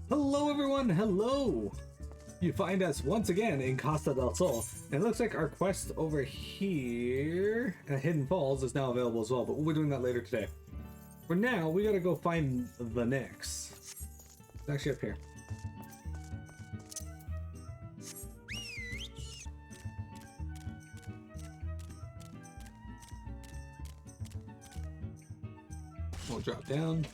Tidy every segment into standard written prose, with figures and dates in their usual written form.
Hello everyone, hello! You find us once again in Costa del Sol, and it looks like our quest over here at Hidden Falls is now available as well, but we'll be doing that later today. For now, we gotta go find the Nyx. It's actually up here. We'll drop down.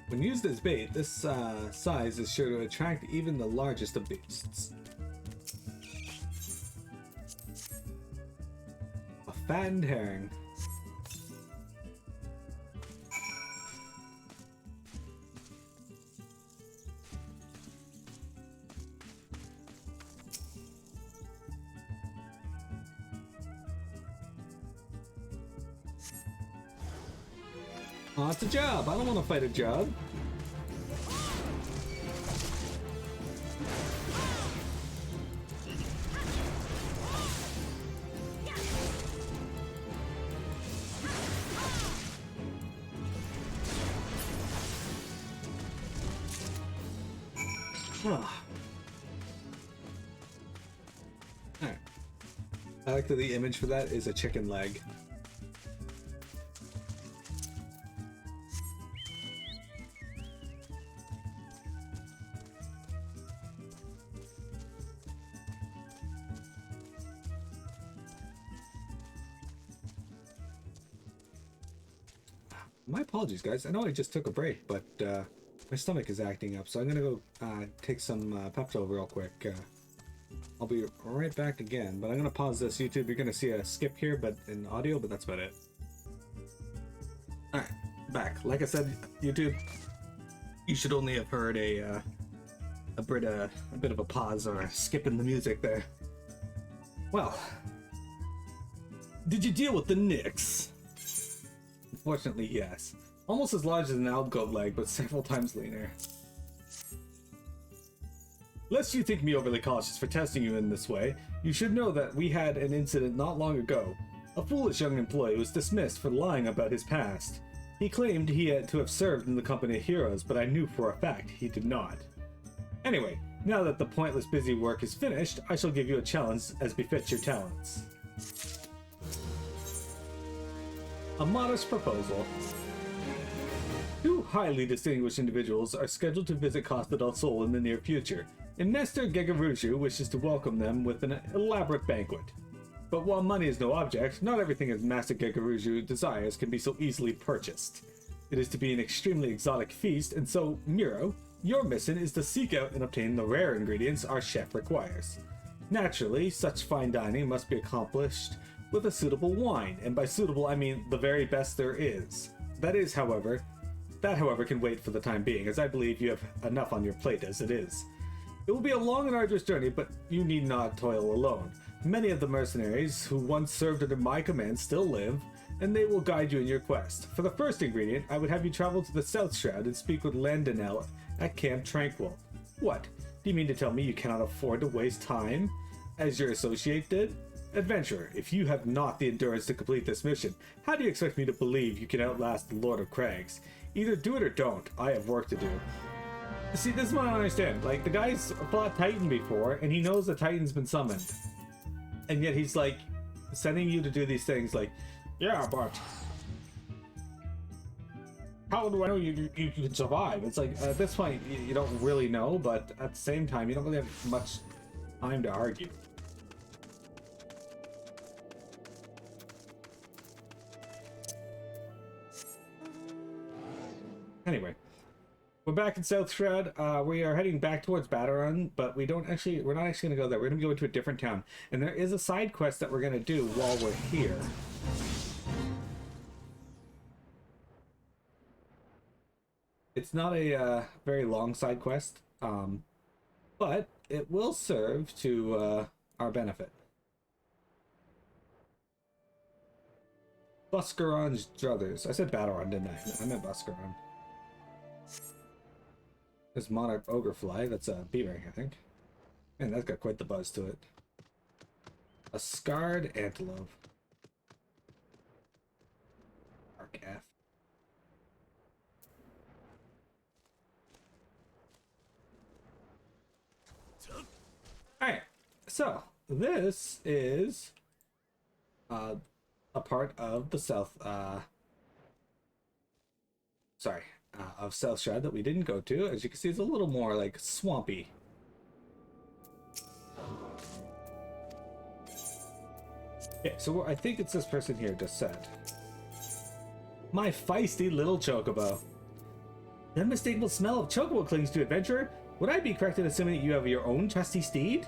When used as bait, this size is sure to attract even the largest of beasts. A fattened herring. Oh, it's a job. I don't want to fight a job. Alright. I like that the image for that is a chicken leg. My apologies, guys. I know I just took a break, but my stomach is acting up, so I'm gonna go take some Pepto real quick. I'll be right back again, but I'm gonna pause this. YouTube, you're gonna see a skip here, but in audio, but that's about it. All right, back. Like I said, YouTube, you should only have heard a bit of a pause or a skip in the music there. Well, did you deal with the Nyx? Unfortunately, yes. Almost as large as an outgoat leg, but several times leaner. Lest you think me overly cautious for testing you in this way, you should know that we had an incident not long ago. A foolish young employee was dismissed for lying about his past. He claimed he had to have served in the company of heroes, but I knew for a fact he did not. Anyway, now that the pointless busy work is finished, I shall give you a challenge as befits your talents. A modest proposal. Two highly distinguished individuals are scheduled to visit Costa del Sol in the near future, and Master Gegaruju wishes to welcome them with an elaborate banquet. But while money is no object, not everything as Master Gegaruju desires can be so easily purchased. It is to be an extremely exotic feast, and so, Miro, your mission is to seek out and obtain the rare ingredients our chef requires. Naturally, such fine dining must be accomplished with a suitable wine, and by suitable I mean the very best there is. That however can wait for the time being, as I believe you have enough on your plate as it is. It will be a long and arduous journey, but you need not toil alone. Many of the mercenaries who once served under my command still live, and they will guide you in your quest. For the first ingredient, I would have you travel to the South Shroud and speak with Landinel at Camp Tranquil. What? Do you mean to tell me you cannot afford to waste time, as your associate did? Adventurer, if you have not the endurance to complete this mission, how do you expect me to believe you can outlast the Lord of Crags? Either do it or don't. I have work to do. See, this is what I don't understand. Like, the guy's fought Titan before, and he knows the Titan's been summoned. And yet he's, like, sending you to do these things like, yeah, but how do I know you can survive? It's like, at this point, you don't really know, but at the same time, you don't really have much time to argue. Anyway, we're back in South Shroud. We are heading back towards Battaron, but we're not actually gonna go there. We're gonna go into a different town, and there is a side quest that we're gonna do while we're here. It's not a very long side quest, but it will serve to our benefit. Buscaron's Druthers. I said Battaron, didn't I? I meant Buscaron. This monarch ogre fly, that's a B rank, I think. Man, that's got quite the buzz to it. A scarred antelope. Mark F. Alright, so this is a part of the of South Shroud that we didn't go to. As you can see, it's a little more like swampy. Okay, so I think it's this person here just said. My feisty little chocobo. The unmistakable smell of chocobo clings to adventurer. Would I be correct in assuming that you have your own trusty steed?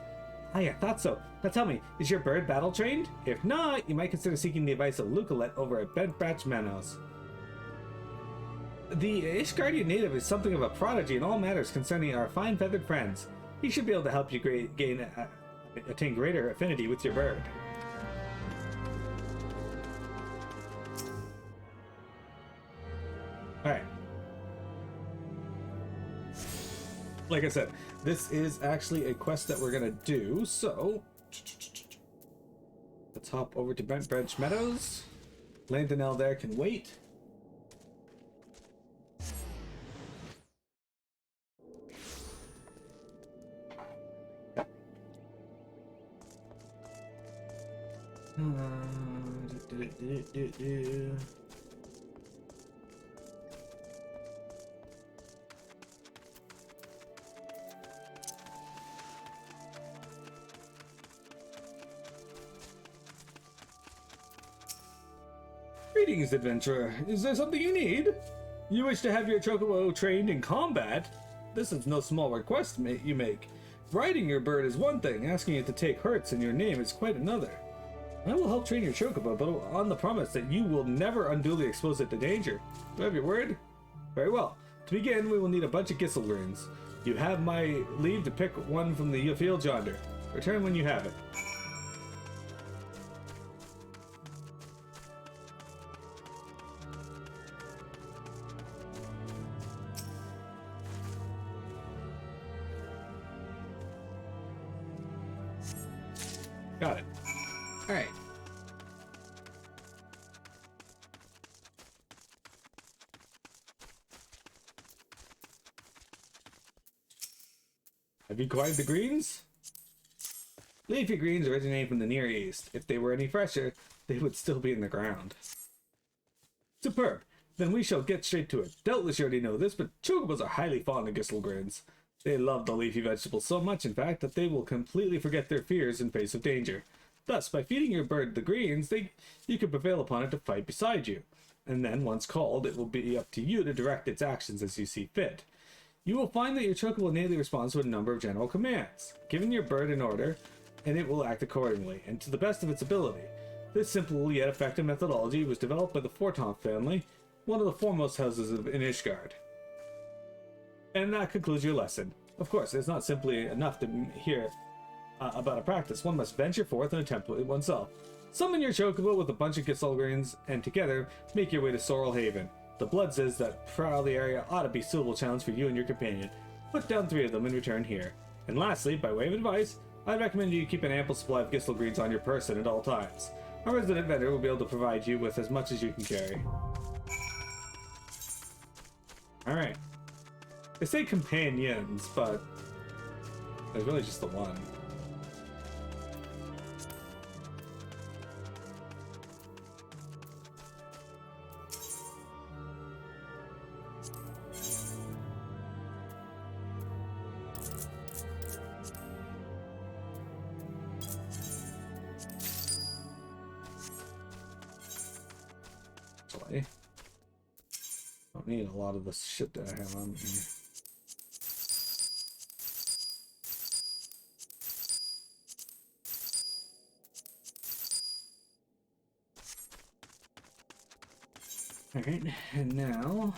Ah, yeah, thought so. Now tell me, is your bird battle trained? If not, you might consider seeking the advice of Lucalet over at Bent Branch Manos. The Ishgardian native is something of a prodigy in all matters concerning our fine feathered friends. He should be able to help you attain greater affinity with your bird. Alright. Like I said, this is actually a quest that we're gonna do, so let's hop over to Bent Branch Meadows. Landonell there can wait. Greetings, adventurer. Is there something you need? You wish to have your chocobo trained in combat? This is no small request you make. Riding your bird is one thing, asking it to take hurts in your name is quite another. I will help train your chocobo, but on the promise that you will never unduly expose it to danger. Do I have your word? Very well. To begin, we will need a bunch of gisselgreens. You have my leave to pick one from the field yonder. Return when you have it. Got it. All right. Have you acquired the greens? Leafy greens originate from the Near East. If they were any fresher, they would still be in the ground. Superb. Then we shall get straight to it. Doubtless you already know this, but chocobos are highly fond of gisselgreens. They love the leafy vegetables so much, in fact, that they will completely forget their fears in face of danger. Thus, by feeding your bird the greens, you can prevail upon it to fight beside you. And then, once called, it will be up to you to direct its actions as you see fit. You will find that your chocobo innately responds to a number of general commands. Given your bird an order, and it will act accordingly, and to the best of its ability. This simple yet effective methodology was developed by the Fortomp family, one of the foremost houses in Ishgard. And that concludes your lesson. Of course, it's not simply enough to hear about a practice. One must venture forth and attempt it oneself. Summon your chocobo with a bunch of gisselgreens, and together, make your way to Sorrel Haven. The blood says that prowl the area ought to be a suitable challenge for you and your companion. Put down 3 of them and return here. And lastly, by way of advice, I'd recommend you keep an ample supply of gisselgreens on your person at all times. Our resident vendor will be able to provide you with as much as you can carry. Alright. They say companions, but there's really just the one. Actually, don't need a lot of the shit that I have on here. Alright, and now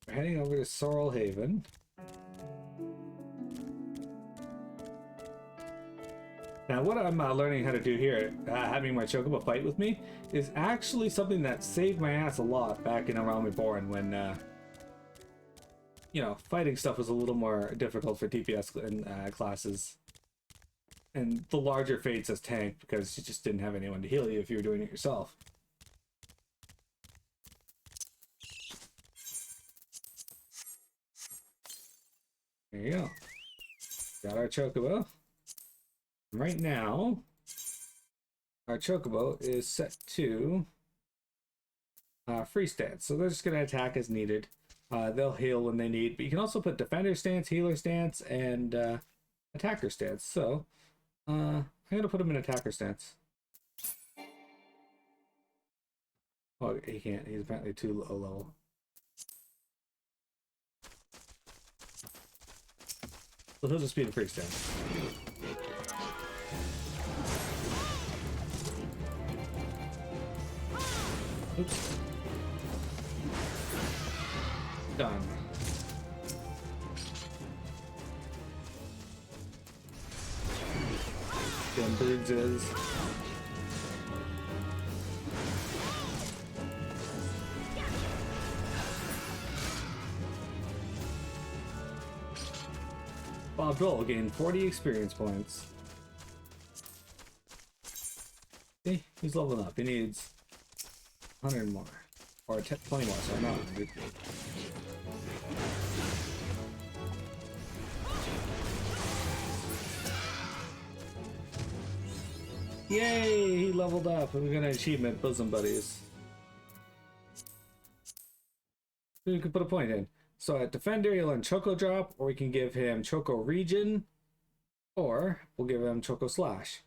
we're heading over to Sorrel Haven. Now, what I'm learning how to do here, having my Chocobo fight with me, is actually something that saved my ass a lot back in A Realm Reborn when, you know, fighting stuff was a little more difficult for DPS classes. And the larger fates as tank, because you just didn't have anyone to heal you if you were doing it yourself. There you go. Got our Chocobo. Right now, our Chocobo is set to free stance, so they're just going to attack as needed. They'll heal when they need, but you can also put defender stance, healer stance, and attacker stance. So I'm going to put him in attacker stance. Oh, he can't. He's apparently too low level. So he'll just be in free stance. Oops. Done. Then bruises. Bob Dole gained 40 experience points. See, he's leveling up. He needs 100 more. Or 20 more, so not 100. Yay! He leveled up and we got an achievement, Bosom Buddies. We can put a point in. So at Defender, he'll learn Choco Drop, or we can give him Choco Region, or we'll give him Choco Slash.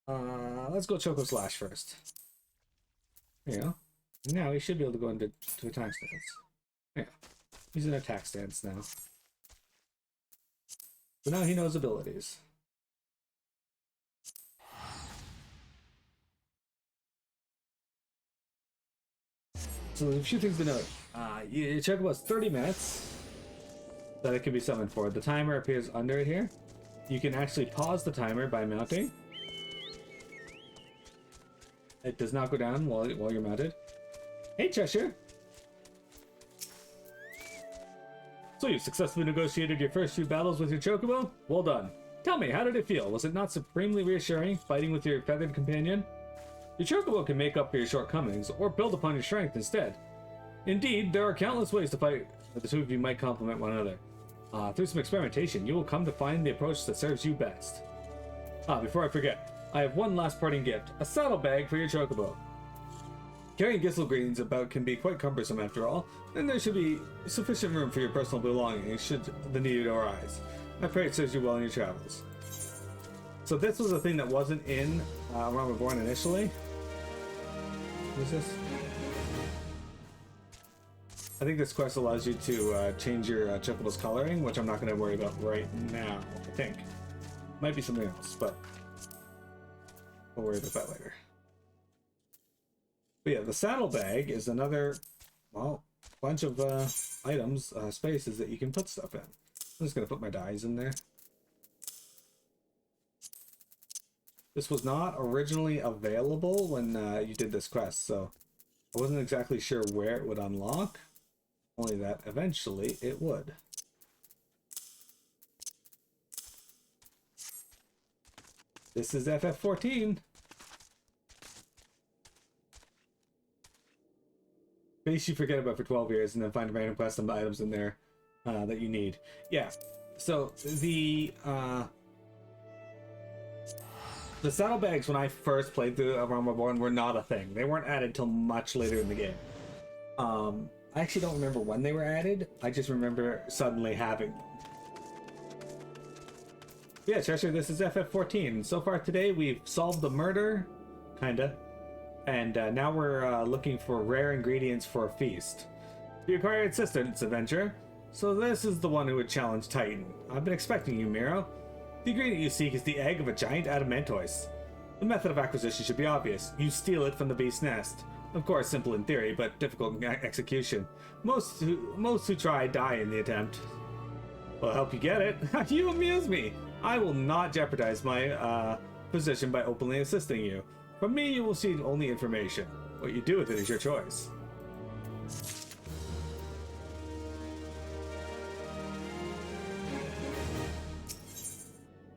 Let's go Choco Slash first. There you go. Now he should be able to go into attack stance. Yeah, he's in attack stance now. So now he knows abilities. So there's a few things to note. Your Chocobo has 30 minutes that it can be summoned for. The timer appears under it here. You can actually pause the timer by mounting. It does not go down while you're mounted. Hey, Cheshire! So you successfully negotiated your first few battles with your Chocobo? Well done. Tell me, how did it feel? Was it not supremely reassuring, fighting with your feathered companion? Your Chocobo can make up for your shortcomings, or build upon your strength instead. Indeed, there are countless ways to fight that the two of you might complement one another. Through some experimentation, you will come to find the approach that serves you best. Before I forget, I have one last parting gift, a saddlebag for your Chocobo. Carrying Gisselgreens about can be quite cumbersome after all, and there should be sufficient room for your personal belongings should the need arise. I pray it serves you well in your travels. So this was a thing that wasn't in Realm Reborn initially. What is this? I think this quest allows you to change your Chocobo's coloring, which I'm not going to worry about right now, I think. Might be something else, but we'll worry about that later. But yeah, the saddlebag is another, well, bunch of items, spaces that you can put stuff in. I'm just going to put my dyes in there. This was not originally available when you did this quest, so I wasn't exactly sure where it would unlock. Only that eventually it would. This is FF14. In case you forget about for 12 years and then find random custom items in there that you need. Yeah, so the saddlebags when I first played through Realm Reborn were not a thing. They weren't added till much later in the game. I actually don't remember when they were added. I just remember suddenly having them. Yeah, Cheshire, this is FF14. So far today, we've solved the murder, kinda, and now we're looking for rare ingredients for a feast. You acquired assistance, adventurer. So this is the one who would challenge Titan. I've been expecting you, Miro. The ingredient you seek is the egg of a giant adamantoise. The method of acquisition should be obvious. You steal it from the beast's nest. Of course, simple in theory, but difficult in execution. Most who try die in the attempt. I'll help you get it. You amuse me. I will not jeopardize my position by openly assisting you. From me, you will see only information. What you do with it is your choice.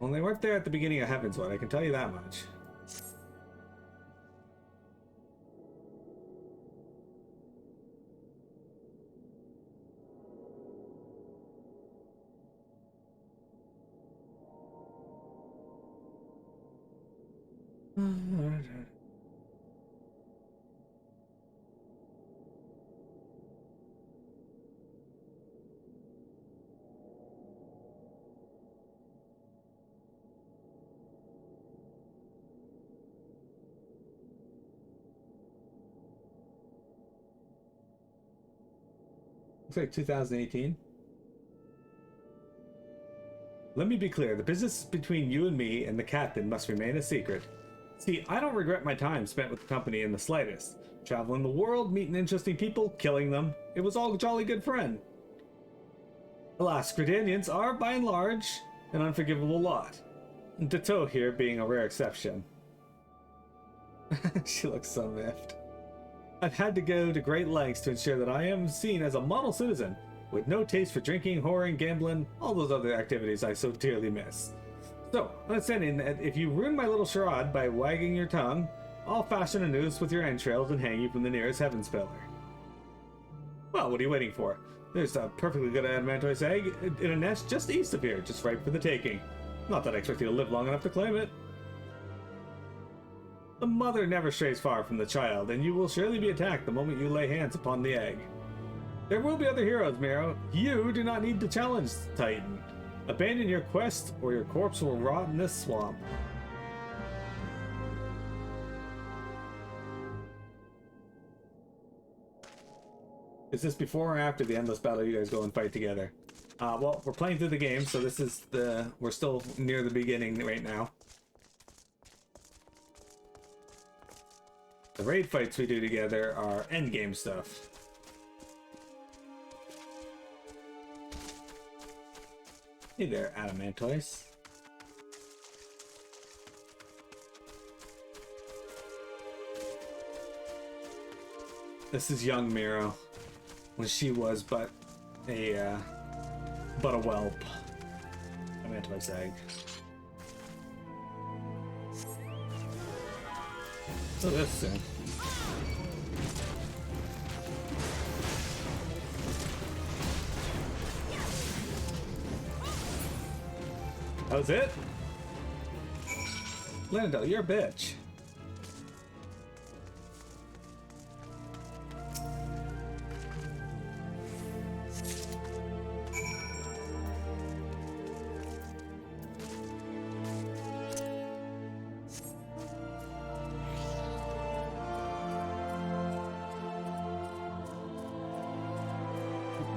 Well, they weren't there at the beginning of Heaven's Word, I can tell you that much. Looks like 2018. Let me be clear, the business between you and me and the captain must remain a secret. See, I don't regret my time spent with the company in the slightest. Traveling the world, meeting interesting people, killing them. It was all jolly good fun. Alas, Gridanians are, by and large, an unforgivable lot. Ditto here being a rare exception. She looks so miffed. I've had to go to great lengths to ensure that I am seen as a model citizen, with no taste for drinking, whoring, gambling, all those other activities I so dearly miss. So, understanding that if you ruin my little charade by wagging your tongue, I'll fasten a noose with your entrails and hang you from the nearest heaven's pillar. Well, what are you waiting for? There's a perfectly good adamantoise egg in a nest just east of here, just ripe for the taking. Not that I expect you to live long enough to claim it. The mother never strays far from the child, and you will surely be attacked the moment you lay hands upon the egg. There will be other heroes, Miro. You do not need to challenge Titan. Abandon your quest, or your corpse will rot in this swamp. Is this before or after the endless battle you guys go and fight together? Well, we're playing through the game, so this is we're still near the beginning right now. The raid fights we do together are endgame stuff. Hey there, adamantoise. This is young Miro, when she was but a whelp. Adamantoise egg. So this thing. That was it? Lando, you're a bitch.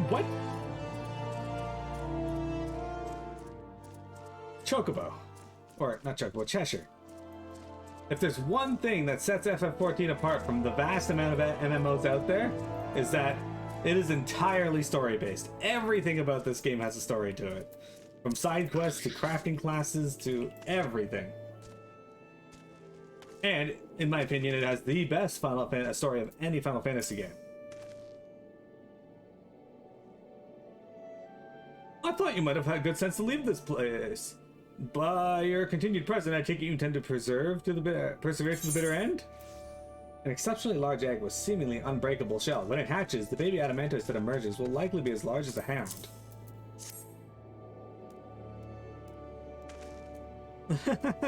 What? Chocobo. Or, not Chocobo, Cheshire. If there's one thing that sets FF14 apart from the vast amount of MMOs out there, is that it is entirely story-based. Everything about this game has a story to it. From side quests to crafting classes to everything. And, in my opinion, it has the best story of any Final Fantasy game. I thought you might have had good sense to leave this place. By your continued presence, I take it you intend to persevere to the bitter end? An exceptionally large egg with seemingly unbreakable shell. When it hatches, the baby adamantoise that emerges will likely be as large as a hound.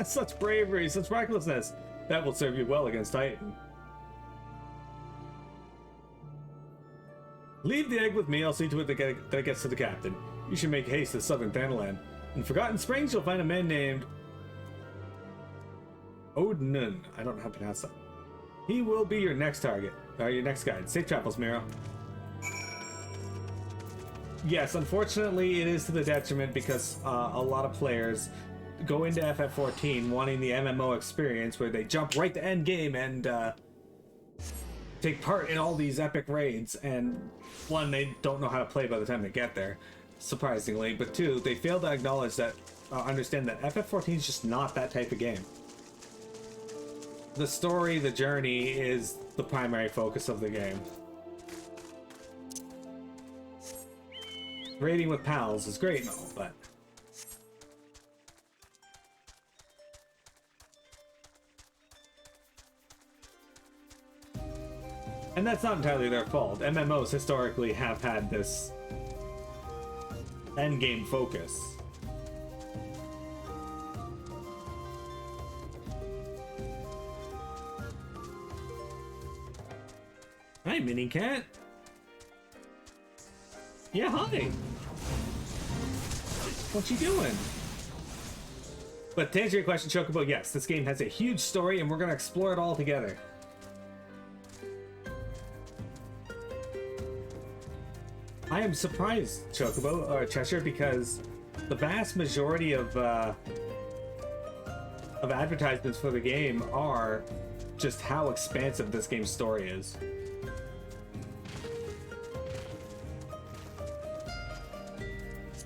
Such bravery, such recklessness. That will serve you well against Titan. Leave the egg with me, I'll see to it that it gets to the captain. You should make haste to southern Thanalan. In Forgotten Springs, you'll find a man named Odnun. I don't know how to pronounce that. He will be your next target, or your next guide. Safe travels, Miro. Yes, unfortunately, it is to the detriment because a lot of players go into FF14 wanting the MMO experience where they jump right to end game and take part in all these epic raids, and one, they don't know how to play by the time they get there, surprisingly, but two, they fail to acknowledge that understand that FF14 is just not that type of game. The story, the journey, is the primary focus of the game. Raiding with pals is great and all, but... And that's not entirely their fault. MMOs historically have had this endgame focus. Hi, Mini Cat. Yeah, hi. What you doing? But to answer your question, Chocobo, yes, this game has a huge story and we're going to explore it all together. I am surprised, Chocobo, or Cheshire, because the vast majority of advertisements for the game are just how expansive this game's story is.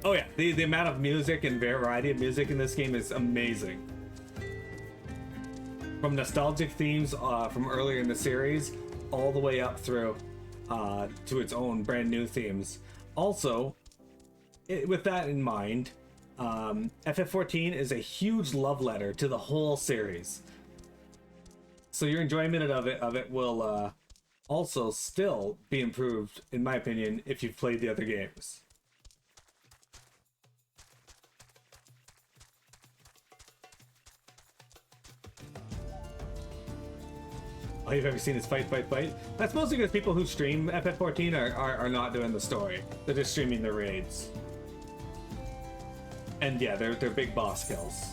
Oh yeah, the amount of music and variety of music in this game is amazing. From nostalgic themes from earlier in the series, all the way up through to its own brand new themes. Also, with that in mind, FF14 is a huge love letter to the whole series. So your enjoyment of it will also still be improved, in my opinion, if you've played the other games. All you've ever seen is fight. That's mostly because people who stream FF14 are not doing the story. They're just streaming the raids. And yeah, they're big boss kills.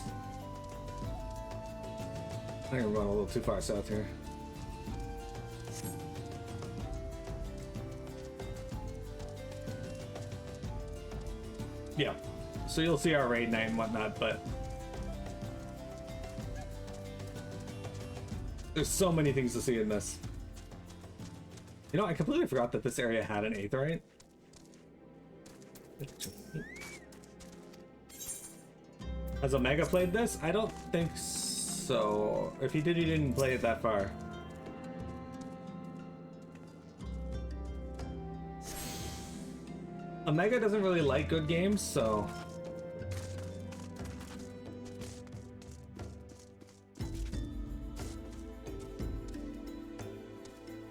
I'm gonna run a little too far south here. Yeah, so you'll see our raid night and whatnot, but there's so many things to see in this. You know, I completely forgot that this area had an aetheryte. Has Omega played this? I don't think so. If he did, he didn't play it that far. Omega doesn't really like good games, so...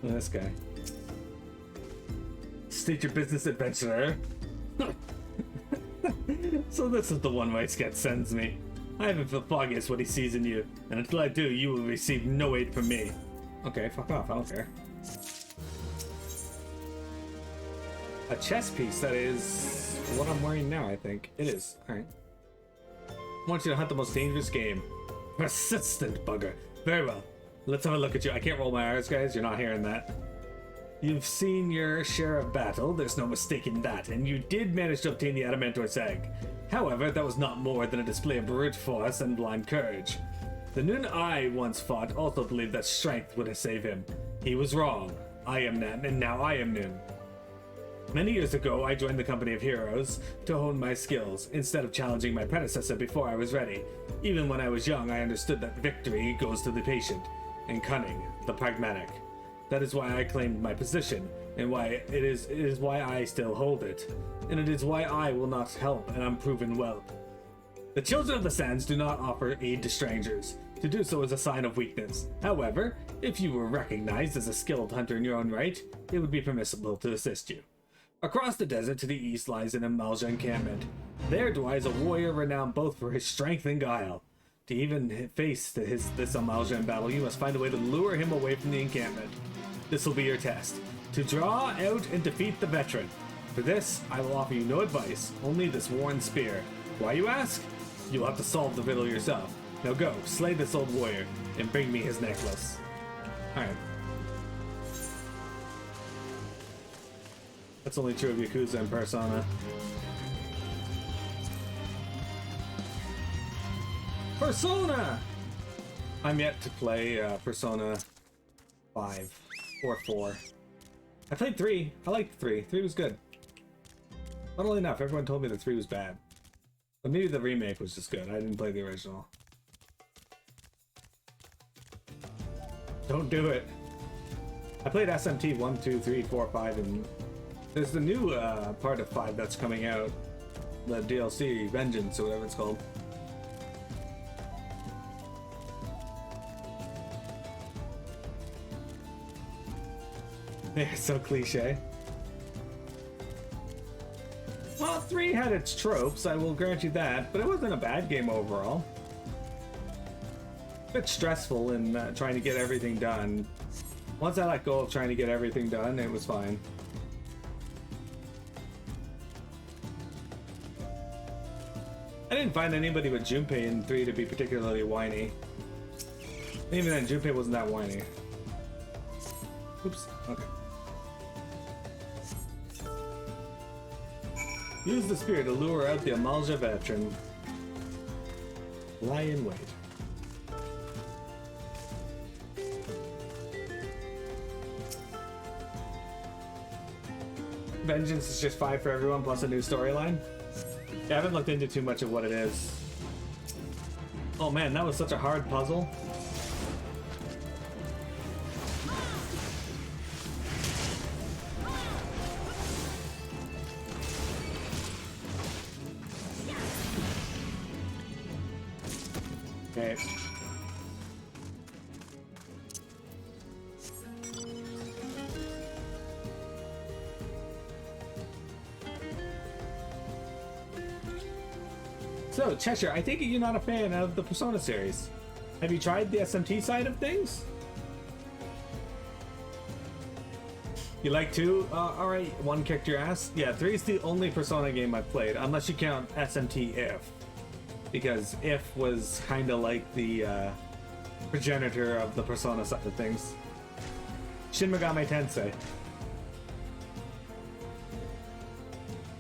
This guy. State your business, adventurer. So this is the one White Scat sends me. I haven't the foggiest what he sees in you, and until I do, you will receive no aid from me. Okay, fuck off, I don't care. A chess piece, that is what I'm wearing now, I think. It is, alright. I want you to hunt the most dangerous game. Persistent bugger. Very well. Let's have a look at you. I can't roll my R's, guys. You're not hearing that. You've seen your share of battle. There's no mistaking that. And you did manage to obtain the Adamantor's egg. However, that was not more than a display of brute force and blind courage. The Noon I once fought also believed that strength would save him. He was wrong. I am Nan, and now I am Noon. Many years ago, I joined the company of heroes to hone my skills, instead of challenging my predecessor before I was ready. Even when I was young, I understood that victory goes to the patient, and cunning, the pragmatic. That is why I claimed my position, and why it is why I still hold it. And it is why I will not help an unproven whelp. The children of the sands do not offer aid to strangers. To do so is a sign of weakness. However, if you were recognized as a skilled hunter in your own right, it would be permissible to assist you. Across the desert to the east lies an Amalja encampment. There dwells a warrior renowned both for his strength and guile. To even face this Amalja in battle, you must find a way to lure him away from the encampment. This will be your test. To draw out and defeat the veteran. For this, I will offer you no advice, only this worn spear. Why, you ask? You'll have to solve the riddle yourself. Now go, slay this old warrior, and bring me his necklace. Alright. That's only true of Yakuza and Persona. Persona! I'm yet to play Persona 5 or 4. I played 3. I liked 3. 3 was good. Funnily enough, everyone told me that 3 was bad. But maybe the remake was just good. I didn't play the original. Don't do it. I played SMT 1, 2, 3, 4, 5, and there's the new part of 5 that's coming out. The DLC, Vengeance, or whatever it's called. They're so cliche. Well, 3 had its tropes, I will grant you that, but it wasn't a bad game overall. A bit stressful in trying to get everything done. Once I let go of trying to get everything done, it was fine. I didn't find anybody with Junpei in 3 to be particularly whiny. Even then, Junpei wasn't that whiny. Oops, okay. Use the spear to lure out the Amalja veteran. Lie in wait. Vengeance is just 5 for everyone plus a new storyline? Yeah, I haven't looked into too much of what it is. Oh man, that was such a hard puzzle. Okay. So, Cheshire, I take it you're not a fan of the Persona series. Have you tried the SMT side of things? You like 2? Alright, 1 kicked your ass. Yeah, 3 is the only Persona game I've played, unless you count SMT If. Because If was kind of like the progenitor of the Persona side of things. Shin Megami Tensei.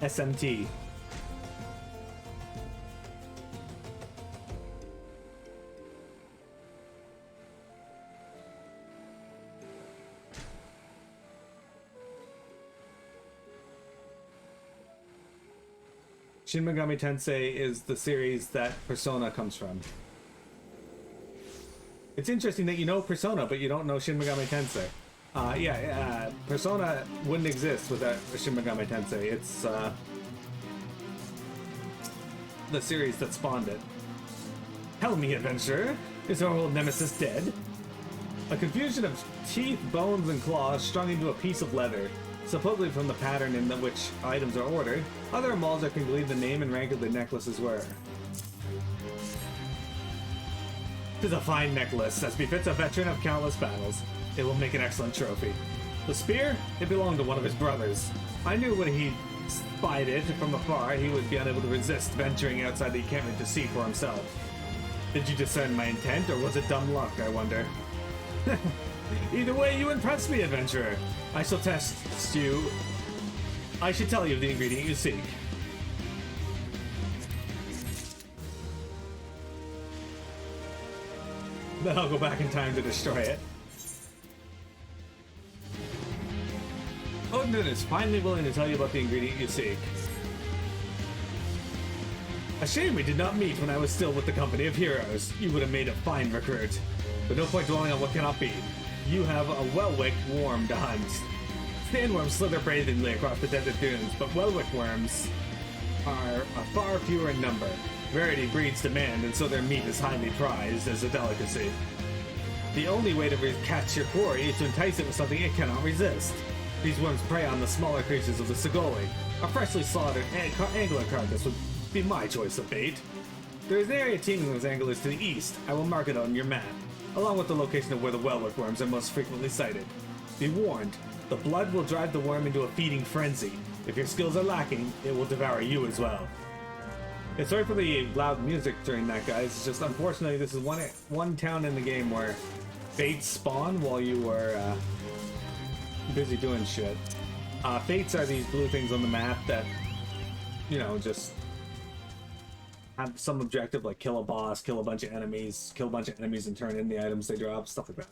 SMT. Shin Megami Tensei is the series that Persona comes from. It's interesting that you know Persona, but you don't know Shin Megami Tensei. Persona wouldn't exist without Shin Megami Tensei. It's the series that spawned it. Tell me, adventurer, is our old nemesis dead? A confusion of teeth, bones, and claws strung into a piece of leather. Supposedly from the pattern in which items are ordered, other Amalja can glean the name and rank of the necklace's wearer. 'Tis a fine necklace, as befits a veteran of countless battles. It will make an excellent trophy. The spear? It belonged to one of his brothers. I knew when he spied it from afar, he would be unable to resist venturing outside the encampment to see for himself. Did you discern my intent, or was it dumb luck, I wonder? Either way, you impress me, adventurer. I shall test you. I should tell you of the ingredient you seek. Then I'll go back in time to destroy it. Odin is finally willing to tell you about the ingredient you seek. A shame we did not meet when I was still with the company of heroes. You would have made a fine recruit. But no point dwelling on what cannot be. You have a well-wicked worm to hunt. Sandworms slither brazenly across the desert dunes, but well-wicked worms are far fewer in number. Rarity breeds demand, and so their meat is highly prized as a delicacy. The only way to catch your quarry is to entice it with something it cannot resist. These worms prey on the smaller creatures of the Segoli. A freshly slaughtered angler carcass would be my choice of bait. There is an area teeming with anglers to the east. I will mark it on your map, along with the location of where the well-wicked worms are most frequently sighted. Be warned, the blood will drive the worm into a feeding frenzy. If your skills are lacking, it will devour you as well. Yeah, sorry for the loud music during that, guys. It's just, unfortunately, this is one town in the game where fates spawn while you are busy doing shit. Fates are these blue things on the map that, you know, just have some objective, like kill a boss, kill a bunch of enemies, and turn in the items they drop, stuff like that.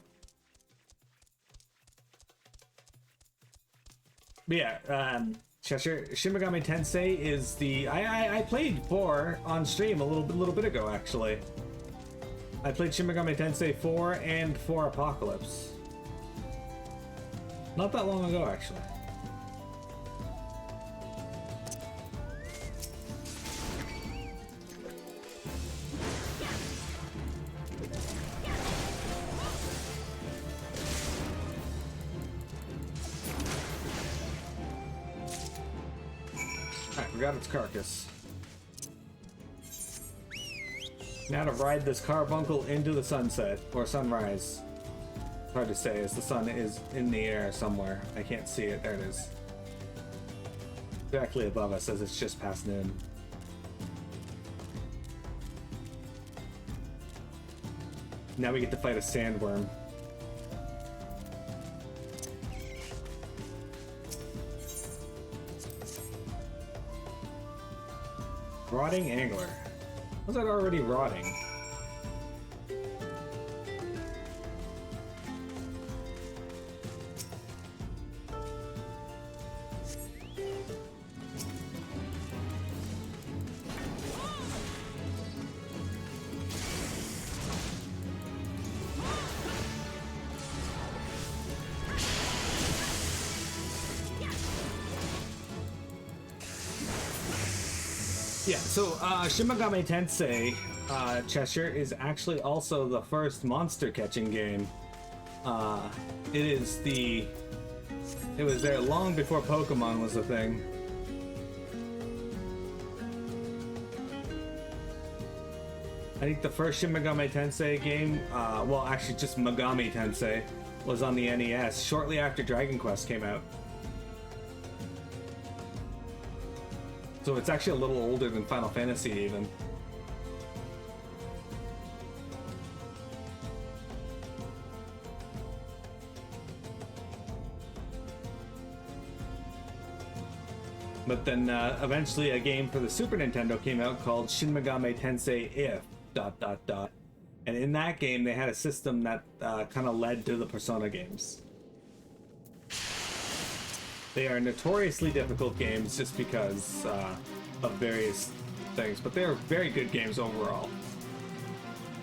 But yeah, Cheshire, Shin Megami Tensei is the... I played 4 on stream a little bit ago, actually. I played Shin Megami Tensei 4 and 4 Apocalypse. Not that long ago, actually. Alright, we got its carcass. Now to ride this carbuncle into the sunset, or sunrise. It's hard to say as the sun is in the air somewhere. I can't see it. There it is. Directly above us as it's just past noon. Now we get to fight a sandworm. Rotting angler. Was that already rotting? Yeah, so Shin Megami Tensei Cheshire is actually also the first monster catching game. It was there long before Pokemon was a thing. I think the first Shin Megami Tensei game, well actually just Megami Tensei, was on the NES shortly after Dragon Quest came out. So it's actually a little older than Final Fantasy even. But then eventually a game for the Super Nintendo came out called Shin Megami Tensei If... ... And in that game they had a system that kind of led to the Persona games. They are notoriously difficult games just because of various things, but they are very good games overall.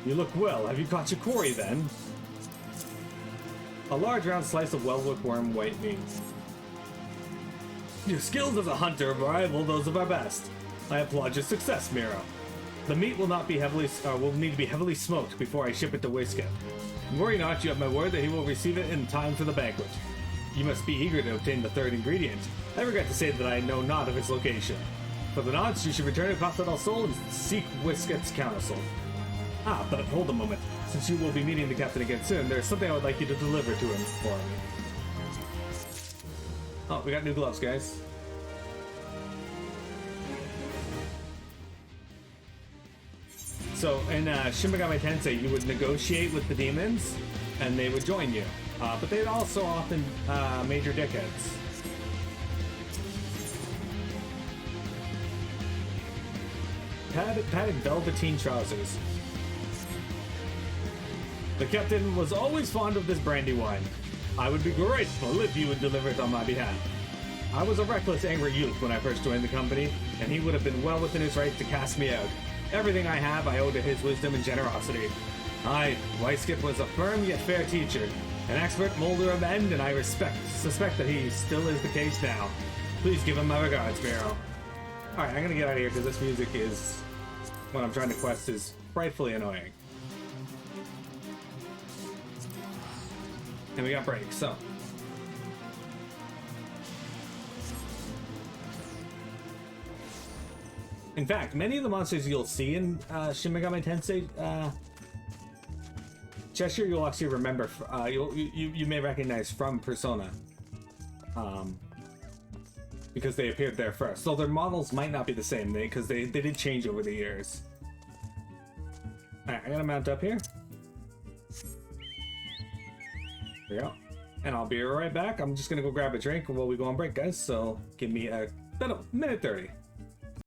You look well. Have you caught your quarry then? A large round slice of well-cooked worm white meat. Your skills as a hunter rival those of our best. I applaud your success, Miro. The meat will not be will need to be heavily smoked before I ship it to Whiskett. Worry not, you have my word that he will receive it in time for the banquet. You must be eager to obtain the third ingredient. I regret to say that I know not of its location. For the nonce, you should return to Costa del Sol and seek Whiskett's counsel. Ah, but hold a moment. Since you will be meeting the captain again soon, there's something I would like you to deliver to him for me. Oh, we got new gloves, guys. So in Shin Megami Tensei, you would negotiate with the demons, and they would join you. But they'd also often major dickheads. Padded velveteen trousers. The captain was always fond of this brandy wine. I would be grateful if you would deliver it on my behalf. I was a reckless, angry youth when I first joined the company, and he would have been well within his right to cast me out. Everything I have I owe to his wisdom and generosity. Whiskett was a firm yet fair teacher, an expert molder of men, and I suspect that he still is the case now. Please give him my regards, Miro. Alright, I'm gonna get out of here because this music is, when I'm trying to quest, is frightfully annoying. And we got breaks, so. In fact, many of the monsters you'll see in Shin Megami Tensei Cheshire, you'll actually remember. You may recognize from Persona, because they appeared there first. So their models might not be the same, because they did change over the years. All right, I'm gonna mount up here. There we go, and I'll be right back. I'm just gonna go grab a drink while we go on break, guys. So give me about a minute 30.